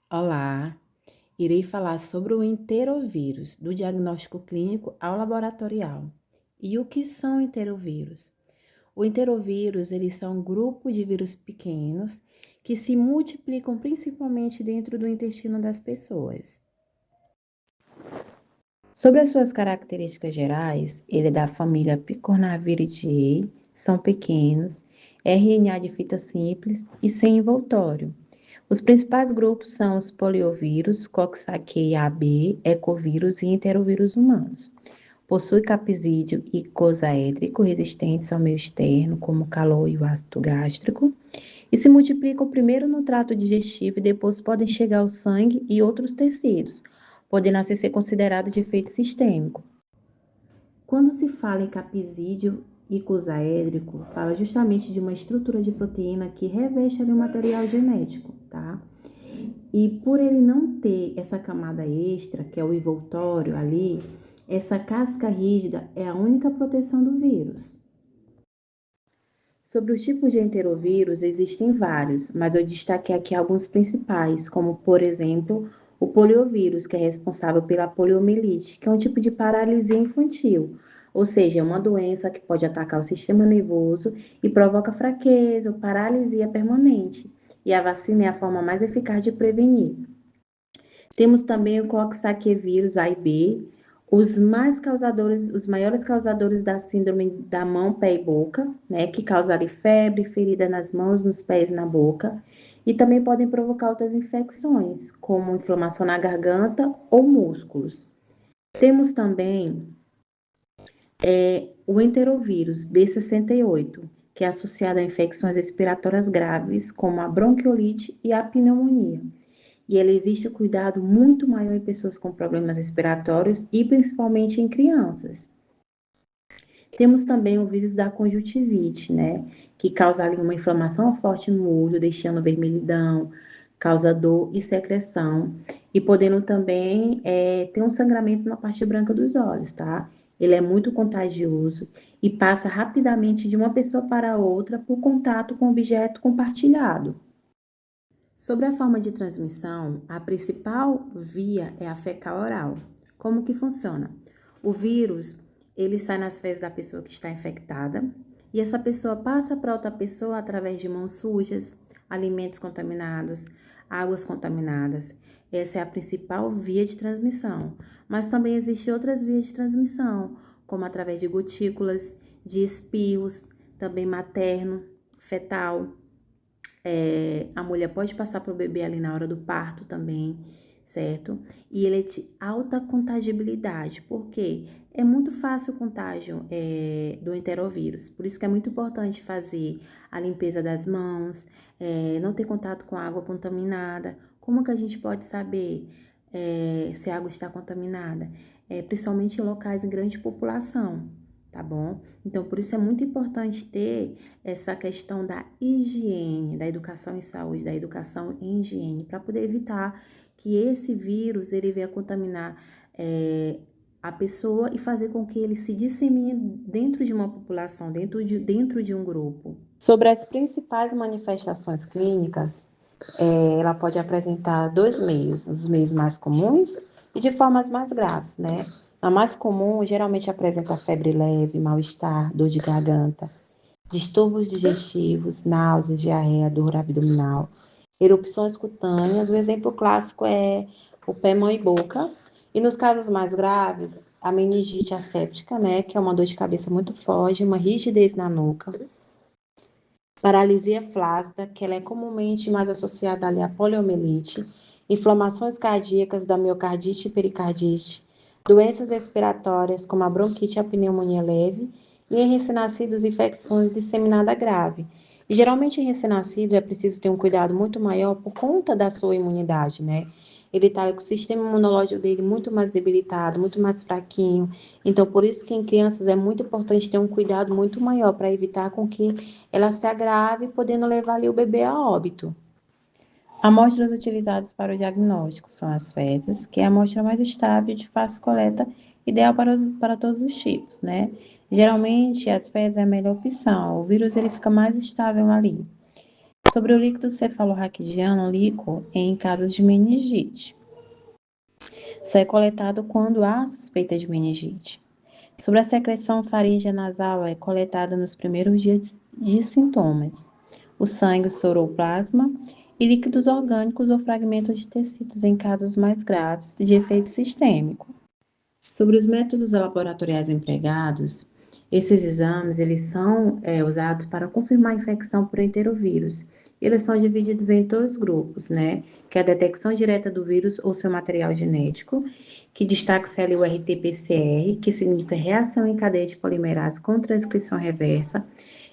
Olá, irei falar sobre o enterovírus, do diagnóstico clínico ao laboratorial. E o que são enterovírus? O enterovírus, eles são um grupo de vírus pequenos que se multiplicam principalmente dentro do intestino das pessoas. Sobre as suas características gerais, ele é da família Picornaviridae, são pequenos, RNA de fita simples e sem envoltório. Os principais grupos são os poliovírus, Coxsackie-AB, ecovírus e enterovírus humanos. Possui capsídeo icosaédrico resistentes ao meio externo, como o calor e o ácido gástrico, e se multiplicam primeiro no trato digestivo e depois podem chegar ao sangue e outros tecidos, podendo assim ser considerado de efeito sistêmico. Quando se fala em capsídeo icosaédrico, fala justamente de uma estrutura de proteína que reveste ali o material genético, tá? E por ele não ter essa camada extra, que é o envoltório ali, essa casca rígida é a única proteção do vírus. Sobre os tipos de enterovírus, existem vários, mas eu destaquei aqui alguns principais, como, por exemplo, o poliovírus, que é responsável pela poliomielite, que é um tipo de paralisia infantil, ou seja, é uma doença que pode atacar o sistema nervoso e provoca fraqueza ou paralisia permanente. E a vacina é a forma mais eficaz de prevenir. Temos também o coxsackie-vírus A e B, os maiores causadores da síndrome da mão, pé e boca, né, que causa ali febre, ferida nas mãos, nos pés e na boca, e também podem provocar outras infecções, como inflamação na garganta ou músculos. Temos também o enterovírus D68, que é associado a infecções respiratórias graves, como a bronquiolite e a pneumonia. E ela existe um cuidado muito maior em pessoas com problemas respiratórios e principalmente em crianças. Temos também o vírus da conjuntivite, né? Que causa ali uma inflamação forte no olho, deixando vermelhidão, causa dor e secreção. E podendo também ter um sangramento na parte branca dos olhos, tá? Ele é muito contagioso e passa rapidamente de uma pessoa para outra por contato com objeto compartilhado. Sobre a forma de transmissão, a principal via é a fecal oral. Como que funciona? O vírus, ele sai nas fezes da pessoa que está infectada e essa pessoa passa para outra pessoa através de mãos sujas, alimentos contaminados, águas contaminadas. Essa é a principal via de transmissão. Mas também existem outras vias de transmissão, como através de gotículas, de espirros, também materno, fetal. A mulher pode passar para o bebê ali na hora do parto também, certo? E ele é de alta contagibilidade, porque é muito fácil o contágio do enterovírus. Por isso que é muito importante fazer a limpeza das mãos, não ter contato com água contaminada. Como que a gente pode saber se a água está contaminada? Principalmente em locais em grande população, tá bom? Então, por isso é muito importante ter essa questão da higiene, da educação em saúde, da educação em higiene, para poder evitar que esse vírus ele venha contaminar a pessoa e fazer com que ele se dissemine dentro de uma população, dentro de um grupo. Sobre as principais manifestações clínicas, ela pode apresentar dois meios, os meios mais comuns e de formas mais graves, né? A mais comum geralmente apresenta febre leve, mal-estar, dor de garganta, distúrbios digestivos, náuseas, diarreia, dor abdominal, erupções cutâneas. O exemplo clássico é o pé, mão e boca. E nos casos mais graves, a meningite asséptica, né, que é uma dor de cabeça muito forte, uma rigidez na nuca, paralisia flácida, que ela é comumente mais associada ali à poliomielite, inflamações cardíacas da miocardite e pericardite, doenças respiratórias como a bronquite e a pneumonia leve, e em recém-nascidos, infecções disseminada grave. E geralmente em recém-nascido é preciso ter um cuidado muito maior por conta da sua imunidade, né? Ele está com o sistema imunológico dele muito mais debilitado, muito mais fraquinho. Então, por isso que em crianças é muito importante ter um cuidado muito maior para evitar com que ela se agrave, podendo levar ali o bebê a óbito. Amostras utilizadas para o diagnóstico são as fezes, que é a amostra mais estável de fácil coleta, ideal para todos os tipos, né? Geralmente, as fezes é a melhor opção, o vírus ele fica mais estável ali. Sobre o líquido cefalorraquidiano, líquor, em casos de meningite. Só é coletado quando há suspeita de meningite. Sobre a secreção faríngea nasal, é coletada nos primeiros dias de sintomas. O sangue, o soroplasma e líquidos orgânicos ou fragmentos de tecidos em casos mais graves de efeito sistêmico. Sobre os métodos laboratoriais empregados, esses exames eles são usados para confirmar a infecção por enterovírus. Eles são divididos em dois grupos, né? Que é a detecção direta do vírus ou seu material genético, que destaca-se ali o RT-PCR, que significa reação em cadeia de polimerase com transcrição reversa.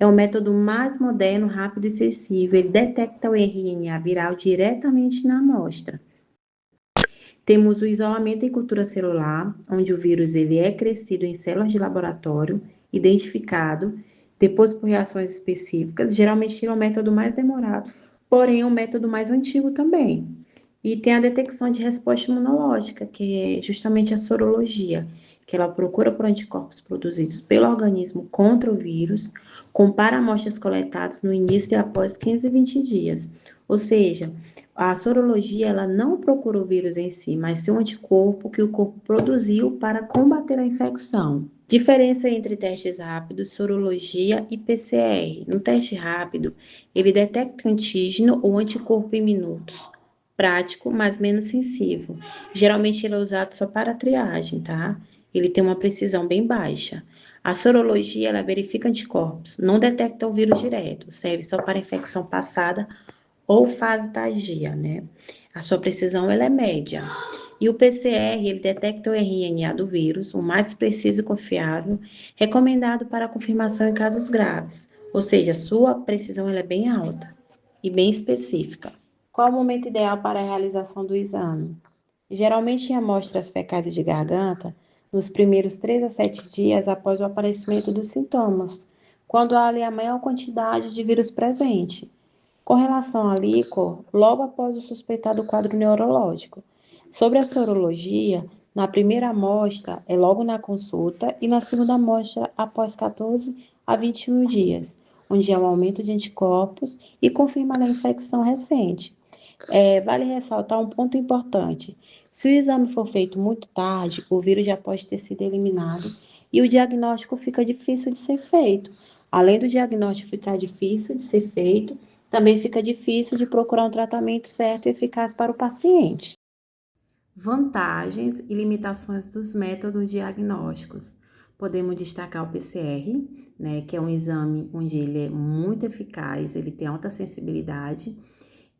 É o método mais moderno, rápido e sensível. Ele detecta o RNA viral diretamente na amostra. Temos o isolamento em cultura celular, onde o vírus ele é crescido em células de laboratório, identificado, depois por reações específicas. Geralmente é o método mais demorado, porém é um método mais antigo também. E tem a detecção de resposta imunológica, que é justamente a sorologia, que ela procura por anticorpos produzidos pelo organismo contra o vírus, compara amostras coletadas no início e após 15 e 20 dias. Ou seja, a sorologia ela não procura o vírus em si, mas sim um anticorpo que o corpo produziu para combater a infecção. Diferença entre testes rápidos, sorologia e PCR. No teste rápido, ele detecta antígeno ou anticorpo em minutos. Prático, mas menos sensível. Geralmente ele é usado só para triagem, tá? Ele tem uma precisão bem baixa. A sorologia, ela verifica anticorpos, não detecta o vírus direto, serve só para infecção passada ou fase tardia, né? A sua precisão ela é média. E o PCR, ele detecta o RNA do vírus, o mais preciso e confiável, recomendado para confirmação em casos graves. Ou seja, a sua precisão ela é bem alta e bem específica. Qual o momento ideal para a realização do exame? Geralmente em amostras fecais de garganta, nos primeiros 3 a 7 dias após o aparecimento dos sintomas, quando há ali a maior quantidade de vírus presente. Com relação à líquor, logo após o suspeitado quadro neurológico. Sobre a sorologia, na primeira amostra é logo na consulta e na segunda amostra após 14 a 21 dias, onde há um aumento de anticorpos e confirma a infecção recente. Vale ressaltar um ponto importante. Se o exame for feito muito tarde, o vírus já pode ter sido eliminado e o diagnóstico fica difícil de ser feito. Além do diagnóstico ficar difícil de ser feito, também fica difícil de procurar um tratamento certo e eficaz para o paciente. Vantagens e limitações dos métodos diagnósticos. Podemos destacar o PCR, né, que é um exame onde ele é muito eficaz, ele tem alta sensibilidade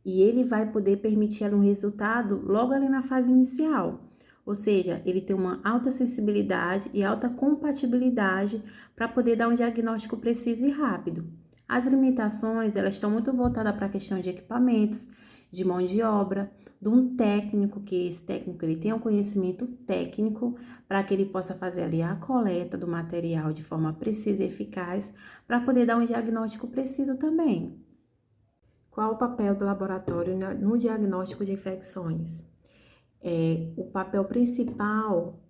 e ele vai poder permitir um resultado logo ali na fase inicial. Ou seja, ele tem uma alta sensibilidade e alta compatibilidade para poder dar um diagnóstico preciso e rápido. As limitações, elas estão muito voltadas para a questão de equipamentos, de mão de obra, de um técnico, que esse técnico ele tenha um conhecimento técnico para que ele possa fazer ali a coleta do material de forma precisa e eficaz para poder dar um diagnóstico preciso também. Qual o papel do laboratório no diagnóstico de infecções? O papel principal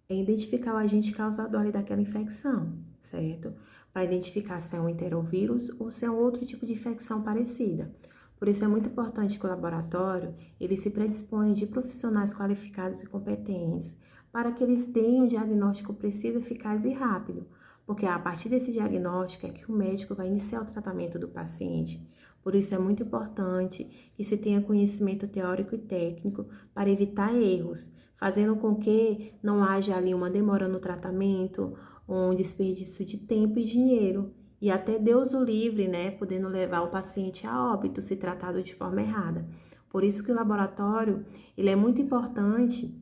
é identificar o agente causador ali daquela infecção, certo? Para identificar se é um enterovírus ou se é um outro tipo de infecção parecida. Por isso é muito importante que o laboratório ele se predisponha de profissionais qualificados e competentes para que eles tenham um diagnóstico preciso, eficaz e rápido, porque a partir desse diagnóstico é que o médico vai iniciar o tratamento do paciente. Por isso é muito importante que se tenha conhecimento teórico e técnico para evitar erros, fazendo com que não haja ali uma demora no tratamento, um desperdício de tempo e dinheiro, e até Deus o livre, né, podendo levar o paciente a óbito se tratado de forma errada. Por isso que o laboratório, ele é muito importante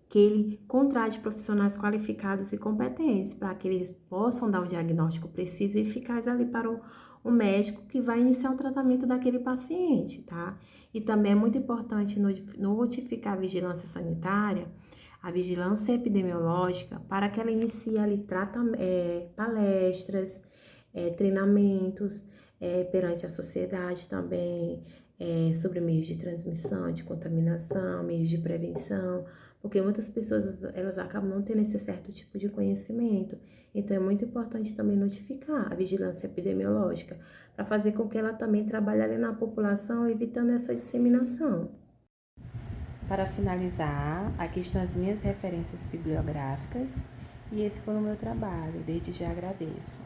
que ele contrate profissionais qualificados e competentes para que eles possam dar um diagnóstico preciso e eficaz ali para o médico que vai iniciar o tratamento daquele paciente, tá? E também é muito importante notificar a vigilância sanitária, a vigilância epidemiológica, para que ela inicie ali palestras, treinamentos perante a sociedade também, sobre meios de transmissão, de contaminação, meios de prevenção, porque muitas pessoas elas acabam não tendo esse certo tipo de conhecimento. Então é muito importante também notificar a vigilância epidemiológica, para fazer com que ela também trabalhe ali na população, evitando essa disseminação. Para finalizar, aqui estão as minhas referências bibliográficas e esse foi o meu trabalho. Desde já agradeço.